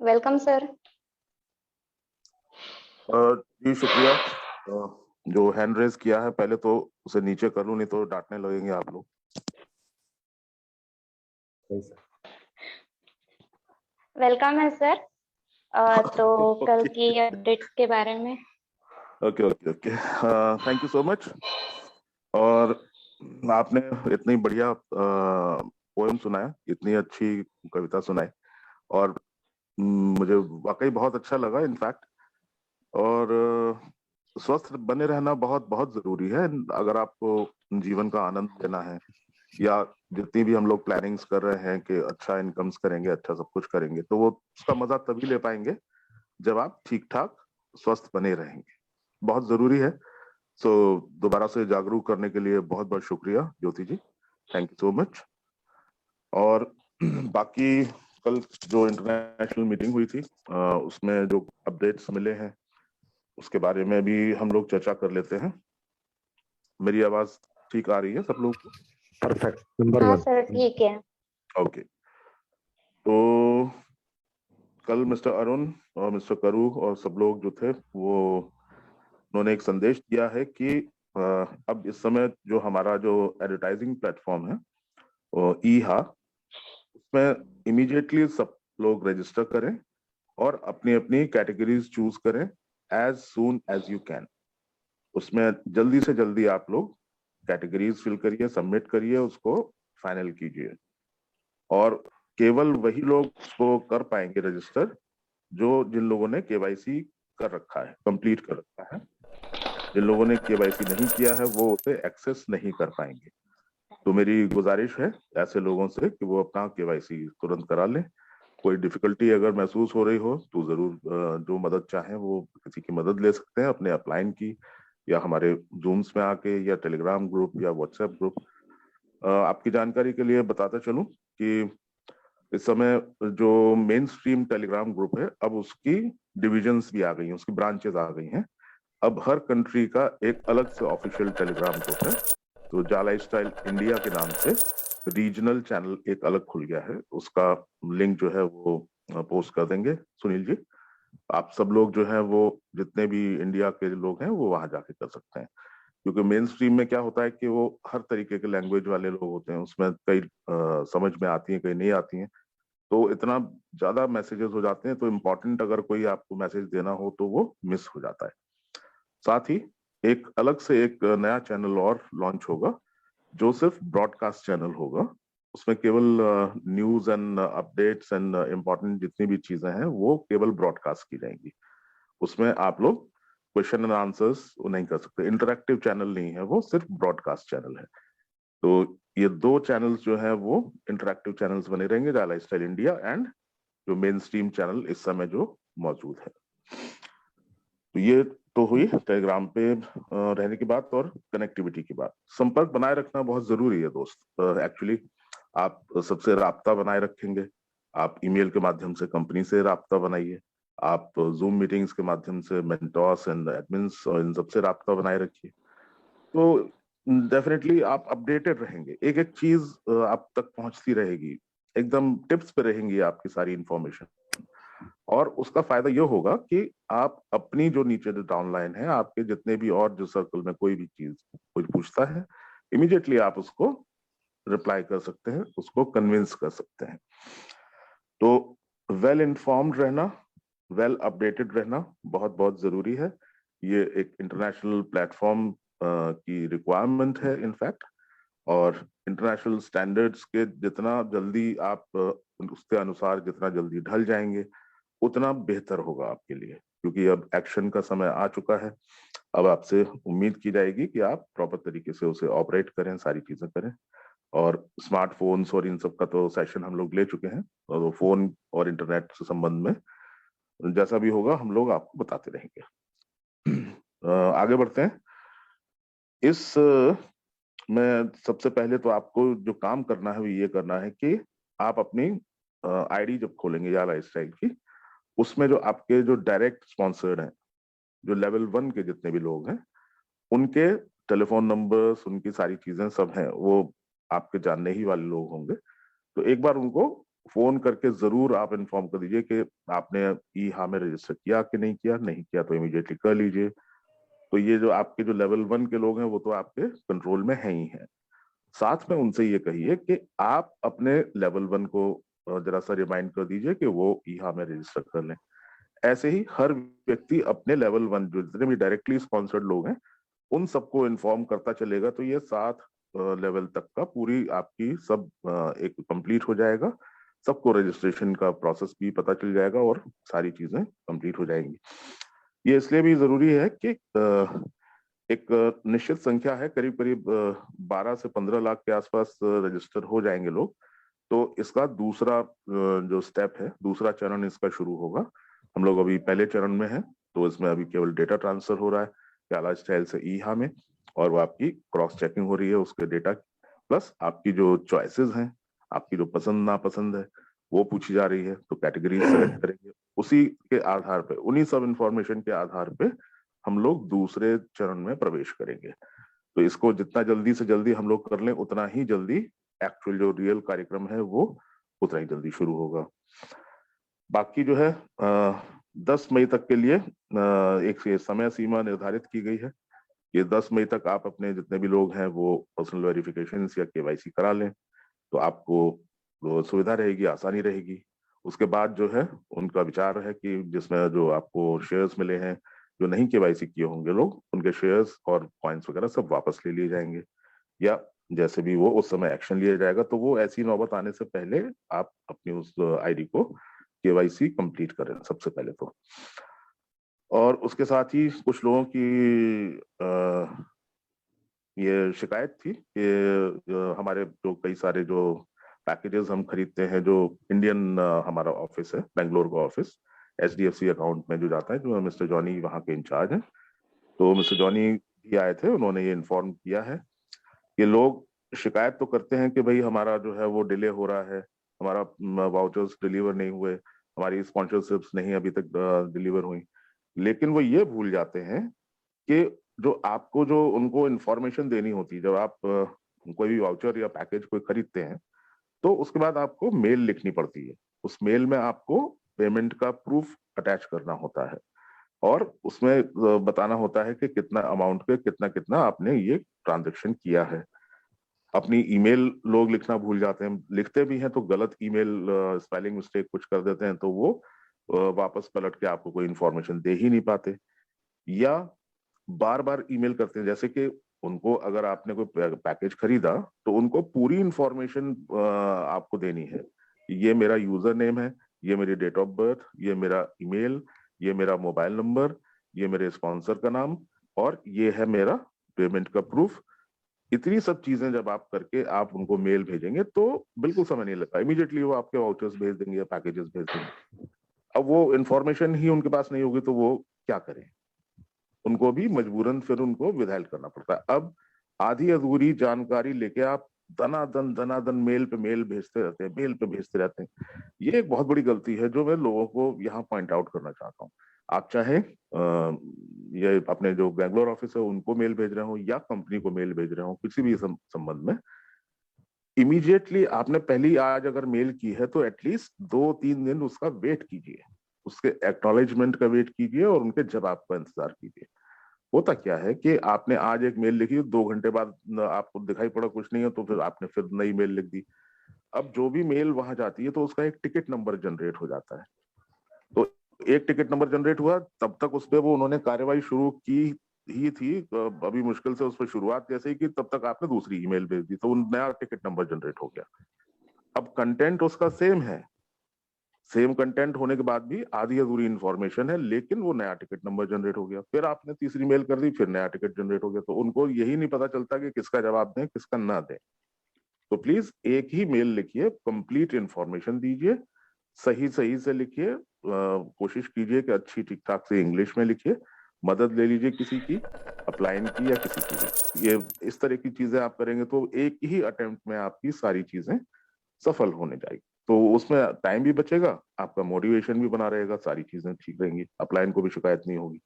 Welcome sir. जी शुक्रिया। जो hand raise किया है पहले तो उसे नीचे कर लूं, नहीं तो डांटने लगेंगे आप लोग। वेलकम है सर। तो कल ओके की अपडेट्स के बारे में। Okay okay okay, thank you so much. और आपने इतनी बढ़िया पोएम सुनाया, इतनी अच्छी कविता सुनाई, और मुझे वाकई बहुत अच्छा लगा इनफैक्ट। और स्वस्थ बने रहना बहुत बहुत जरूरी है अगर आपको जीवन का आनंद लेना है, या जितनी भी हम लोग प्लानिंग्स कर रहे हैं कि अच्छा इनकम्स करेंगे, अच्छा सब कुछ करेंगे, तो वो उसका मजा तभी ले पाएंगे जब आप ठीक ठाक स्वस्थ बने रहेंगे। बहुत जरूरी है। सो दोबारा से जागरूक करने के लिए बहुत बहुत शुक्रिया ज्योति ji, thank you so much. और बाकी कल जो इंटरनेशनल मीटिंग हुई थी, उसमें जो अपडेट्स मिले हैं उसके बारे में भी हम लोग चर्चा कर लेते हैं। मेरी आवाज ठीक आ रही है सब लोग को? परफेक्ट, नंबर हाँ 1। सर ठीक है। ओके। तो कल मिस्टर अरुण और मिस्टर करू और सब लोग जो थे वो उन्होंने एक संदेश दिया है कि अब इस समय जो हमारा जो एडवर्टाइजिंग प्लेटफॉर्म है वो ईहा, उसमें इमीडिएटली सब लोग रजिस्टर करें और अपनी अपनी कैटेगरीज चूज करें as soon as you can. उसमें जल्दी से जल्दी आप लोग कैटेगरीज फिल करिए, सबमिट करिए, उसको फाइनल कीजिए। और केवल वही लोग उसको कर पाएंगे रजिस्टर जो जिन लोगों ने केवाईसी कर रखा है, कंप्लीट कर रखा है। जिन लोगों ने केवाईसी नहीं किया है वो उसे एक्सेस नहीं कर पाएंगे। तो मेरी गुजारिश है ऐसे लोगों से कि वो अपना केवाईसी तुरंत करा लें। कोई डिफिकल्टी अगर महसूस हो रही हो तो जरूर जो मदद चाहें वो किसी की मदद ले सकते हैं, अपने अपलाइन की, या हमारे जूम्स में आके, या टेलीग्राम ग्रुप या व्हाट्सएप ग्रुप। आपकी जानकारी के लिए बताता चलूं कि इस समय जो मेन स्ट्रीम टेलीग्राम ग्रुप है, अब उसकी डिविजन्स भी आ गई हैं, उसकी ब्रांचेस आ गई हैं। अब हर कंट्री का एक अलग से ऑफिशियल टेलीग्राम ग्रुप है। तो जाला स्टाइल इंडिया के नाम से रीजनल चैनल एक अलग खुल गया है, उसका लिंक जो है वो पोस्ट कर देंगे सुनील जी। आप सब लोग जो है वो जितने भी इंडिया के लोग हैं वो वहां जाके कर सकते हैं, क्योंकि मेन स्ट्रीम में क्या होता है कि वो हर तरीके के लैंग्वेज वाले लोग होते हैं, उसमें कई समझ में आती हैं, कई नहीं आती हैं। तो इतना ज्यादा मैसेजेस हो जाते हैं, तो इम्पोर्टेंट अगर कोई आपको मैसेज देना हो तो वो मिस हो जाता है। साथ ही एक अलग से एक नया चैनल और लॉन्च होगा जो सिर्फ ब्रॉडकास्ट चैनल होगा। उसमें केवल news and updates and important जितनी भी चीजें हैं वो केवल ब्रॉडकास्ट की जाएंगी। उसमें आप लोग क्वेश्चन एंड आंसर्स नहीं कर सकते, इंटरेक्टिव चैनल नहीं है, वो सिर्फ ब्रॉडकास्ट चैनल है। तो ये दो चैनल्स जो है वो इंटरेक्टिव चैनल्स बने रहेंगे, जाला स्टाइल इंडिया एंड जो मेन स्ट्रीम चैनल इस समय जो मौजूद है। तो ये तो हुई टेलीग्राम पे रहने की बात और कनेक्टिविटी की बात। संपर्क बनाए रखना बहुत जरूरी है दोस्त। एक्चुअली आप सबसे राब्ता बनाए रखेंगे, आप ईमेल के माध्यम से कंपनी से राब्ता बनाइए, आप जूम मीटिंग्स के माध्यम से मेंटोर्स एंड एडमिन्स और इन सबसे राब्ता बनाए रखिए। तो डेफिनेटली आप अपडेटेड रहेंगे, एक एक चीज आप तक पहुंचती रहेगी, एकदम टिप्स पे रहेंगी आपकी सारी इंफॉर्मेशन। और उसका फायदा ये होगा कि आप अपनी जो नीचे जो डाउनलाइन है, आपके जितने भी और जो सर्कल में कोई भी चीज कोई पूछता है, इमीडिएटली आप उसको रिप्लाई कर सकते हैं, उसको कन्विंस कर सकते हैं। तो वेल इन्फॉर्म्ड रहना, वेल अपडेटेड रहना बहुत बहुत जरूरी है। ये एक इंटरनेशनल प्लेटफॉर्म की रिक्वायरमेंट है इनफैक्ट। और इंटरनेशनल स्टैंडर्ड्स के जितना जल्दी आप उसके अनुसार जितना जल्दी ढल जाएंगे उतना बेहतर होगा आपके लिए, क्योंकि अब एक्शन का समय आ चुका है। अब आपसे उम्मीद की जाएगी कि आप प्रॉपर तरीके से उसे ऑपरेट करें, सारी चीजें करें। और स्मार्टफोन्स और इन सब का तो सेशन हम लोग ले चुके हैं, और वो फोन और इंटरनेट से संबंध में जैसा भी होगा हम लोग आपको बताते रहेंगे। आगे बढ़ते हैं। इस में सबसे पहले तो आपको जो काम करना है वो ये करना है कि आप अपनी आईडी जब खोलेंगे या लाइफस्टाइल की, उसमें जो आपके जो डायरेक्ट स्पॉन्सर्ड हैं, जो लेवल 1 के जितने भी लोग हैं, उनके टेलीफोन नंबर्स, उनकी सारी चीजें सब हैं, वो आपके जानने ही वाले लोग होंगे। तो एक बार उनको फोन करके जरूर आप इन्फॉर्म कर दीजिए कि आपने ई हा में रजिस्टर किया कि नहीं किया। नहीं किया तो इमीडिएटली कर लीजिए। तो ये जो आपके जो लेवल 1 के लोग हैं वो तो आपके कंट्रोल में है ही है। साथ में उनसे ये कहिए कि आप अपने लेवल 1 को जरा सा रिमाइंड कर दीजिए कि वो ई हा में रजिस्टर कर लें। ऐसे ही हर व्यक्ति अपने लेवल 1 जो जितने भी डायरेक्टली स्पॉन्सर्ड लोग हैं उन सबको इन्फॉर्म करता चलेगा, तो ये 7 लेवल तक का पूरी आपकी सब एक कंप्लीट हो जाएगा। सबको रजिस्ट्रेशन का प्रोसेस भी पता चल जाएगा और सारी चीजें कंप्लीट हो जाएंगी। ये इसलिए भी जरूरी है कि एक निश्चित संख्या है, करीब करीब 12 से 15 लाख के आसपास रजिस्टर हो जाएंगे लोग। तो इसका दूसरा जो स्टेप है, दूसरा चरण इसका शुरू होगा। हम लोग अभी पहले चरण में हैं, तो इसमें अभी केवल डेटा ट्रांसफर हो रहा है प्याला स्टाइल से ई हा में, और वो आपकी क्रॉस चेकिंग हो रही है उसके डेटा, प्लस आपकी जो चॉइसेस हैं, आपकी जो पसंद नापसंद है वो पूछी जा रही है। तो कैटेगरी सेलेक्ट करेंगे, उसी के आधार पे, उन्हीं सब इंफॉर्मेशन के आधार पे हम लोग दूसरे चरण में प्रवेश करेंगे। तो इसको जितना जल्दी से जल्दी हम लोग कर लें उतना ही जल्दी एक्चुअल जो रियल कार्यक्रम है वो उतना ही जल्दी शुरू होगा। बाकी जो है 10 मई तक के लिए एक समय सीमा निर्धारित की गई है। ये 10 मई तक आप अपने जितने भी लोग हैं वो पर्सनल वेरिफिकेशन या केवाईसी करा लें, तो आपको सुविधा रहेगी, आसानी रहेगी। उसके बाद जो है उनका विचार है कि जिसमें जो आपको शेयर्स मिले हैं, जो नहीं केवाईसी किए होंगे लोग, उनके शेयर्स और पॉइंट्स वगैरह सब वापस ले लिए जाएंगे, या जैसे भी वो उस समय एक्शन लिया जाएगा। तो वो ऐसी नौबत आने से पहले आप अपनी उस आईडी को केवाईसी कंप्लीट करें सबसे पहले तो। और उसके साथ ही कुछ लोगों की ये शिकायत थी कि हमारे जो कई सारे जो पैकेजेस हम खरीदते हैं, जो इंडियन हमारा ऑफिस है, बेंगलोर का ऑफिस, HDFC अकाउंट में जो जाता है, जो मिस्टर जॉनी वहाँ के इंचार्ज हैं, तो मिस्टर जॉनी भी आए थे, उन्होंने ये इन्फॉर्म किया है कि लोग शिकायत तो करते हैं कि भाई हमारा जो है वो डिले हो रहा है, हमारा वाउचर्स डिलीवर नहीं हुए, हमारी स्पॉन्सरशिप्स नहीं अभी तक डिलीवर हुई, लेकिन वो ये भूल जाते हैं कि जो आपको जो उनको इन्फॉर्मेशन देनी होती है, जब आप कोई भी वाउचर या पैकेज कोई खरीदते हैं, तो उसके बाद आपको मेल लिखनी पड़ती है। उस मेल में आपको पेमेंट का प्रूफ अटैच करना होता है, और उसमें बताना होता है कि कितना अमाउंट पे कितना कितना आपने ये ट्रांजेक्शन किया है। अपनी ईमेल लोग लिखना भूल जाते हैं, लिखते भी हैं तो गलत ईमेल, स्पेलिंग मिस्टेक कुछ कर देते हैं, तो वो वापस पलट के आपको कोई इन्फॉर्मेशन दे ही नहीं पाते, या बार बार ईमेल करते हैं। जैसे कि उनको, अगर आपने कोई पैकेज खरीदा तो उनको पूरी इंफॉर्मेशन आपको देनी है। ये मेरा यूजर नेम है, ये मेरी डेट ऑफ बर्थ, ये मेरा ईमेल, ये मेरा मोबाइल नंबर, ये मेरे स्पॉन्सर का नाम, और ये है मेरा पेमेंट का प्रूफ। इतनी सब चीजें जब आप करके आप उनको मेल भेजेंगे तो बिल्कुल समय नहीं लगता, इमीडिएटली वो आपके वाउचर्स भेज देंगे या पैकेजेस भेज देंगे। अब वो इन्फॉर्मेशन ही उनके पास नहीं होगी तो वो क्या करें, उनको भी मजबूरन फिर उनको विदहेल्ड करना पड़ता है। अब आधी अधूरी जानकारी लेके आप दनादन मेल पे मेल भेजते रहते हैं, मेल पे भेजते रहते हैं। ये एक बहुत बड़ी गलती है जो मैं लोगों को यहाँ पॉइंट आउट करना चाहता हूँ। आप चाहे ये अपने जो बेंगलोर ऑफिस है उनको मेल भेज रहे हो या कंपनी को मेल भेज रहे हो, किसी भी संबंध में, इमीडिएटली आपने पहली आज अगर मेल की है तो एटलीस्ट 2-3 दिन उसका वेट कीजिए, उसके एक्नॉलेजमेंट का वेट कीजिए और उनके जवाब का इंतजार कीजिए। होता क्या है कि आपने आज एक मेल लिखी, 2 घंटे बाद आपको दिखाई पड़ा कुछ नहीं है, तो फिर आपने फिर नई मेल लिख दी। अब जो भी मेल वहां जाती है तो उसका एक टिकट नंबर जनरेट हो जाता है। तो एक टिकट नंबर जनरेट हुआ, तब तक उस पर वो उन्होंने कार्रवाई शुरू की ही थी, अभी मुश्किल से उस पर शुरुआत जैसे ही की, तब तक आपने दूसरी ईमेल भेज दी, तो नया टिकट नंबर जनरेट हो गया। अब कंटेंट उसका सेम है, सेम कंटेंट होने के बाद भी आधी अधूरी इंफॉर्मेशन है, लेकिन वो नया टिकट नंबर जनरेट हो गया। फिर आपने तीसरी मेल कर दी, फिर नया टिकट जनरेट हो गया। तो उनको यही नहीं पता चलता कि किसका जवाब दें किसका ना दें। तो प्लीज एक ही मेल लिखिए, कंप्लीट इंफॉर्मेशन दीजिए, सही सही से लिखिए, कोशिश कीजिए कि अच्छी ठीक ठाक से इंग्लिश में लिखिए, मदद ले लीजिए किसी की, अपलाइन की या किसी की भी। ये इस तरह की चीजें आप करेंगे तो एक ही अटेम्प्ट में आपकी सारी चीजें सफल होने जाएगी। तो उसमें टाइम भी बचेगा, आपका मोटिवेशन भी बना रहेगा, सारी चीजें ठीक रहेंगी, अपलाइन को भी शिकायत नहीं होगी।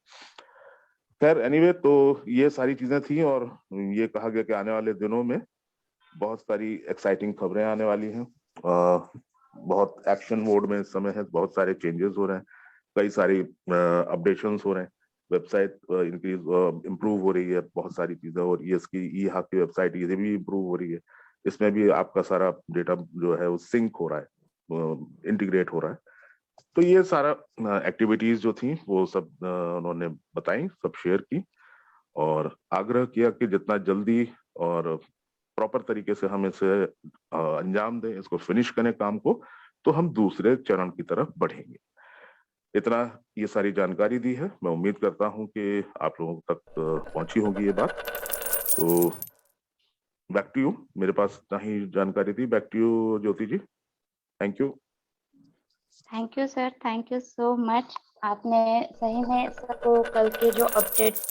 खैर एनीवे, तो ये सारी चीजें थी, और ये कहा गया कि आने वाले दिनों में बहुत सारी एक्साइटिंग खबरें आने वाली हैं। बहुत एक्शन मोड में इस समय है, बहुत सारे चेंजेस हो रहे हैं, कई सारी अपडेशंस हो रहे हैं, वेबसाइट इंक्रीज इम्प्रूव हो रही है, बहुत सारी चीजें हो रही है, इसकी ई हाक की वेबसाइट ये भी इम्प्रूव हो रही है, इसमें भी आपका सारा डेटा जो है वो सिंक हो रहा है, इंटीग्रेट हो रहा है। तो ये सारा एक्टिविटीज जो थी वो सब उन्होंने बताई, सब शेयर की और आग्रह किया कि जितना जल्दी और प्रॉपर तरीके से हम इसे अंजाम दें, इसको फिनिश करें काम को, तो हम दूसरे चरण की तरफ बढ़ेंगे। इतना ये सारी जानकारी दी है, मैं उम्मीद करता हूं कि आप लोगों तक पहुंची होगी ये बात। तो बैक टू यू, मेरे पास इतना ही जानकारी थी। Back to you Jyoti ji, thank you. Thank you sir, thank you so much. आपने सही में सबको कल के जो अपडेट्स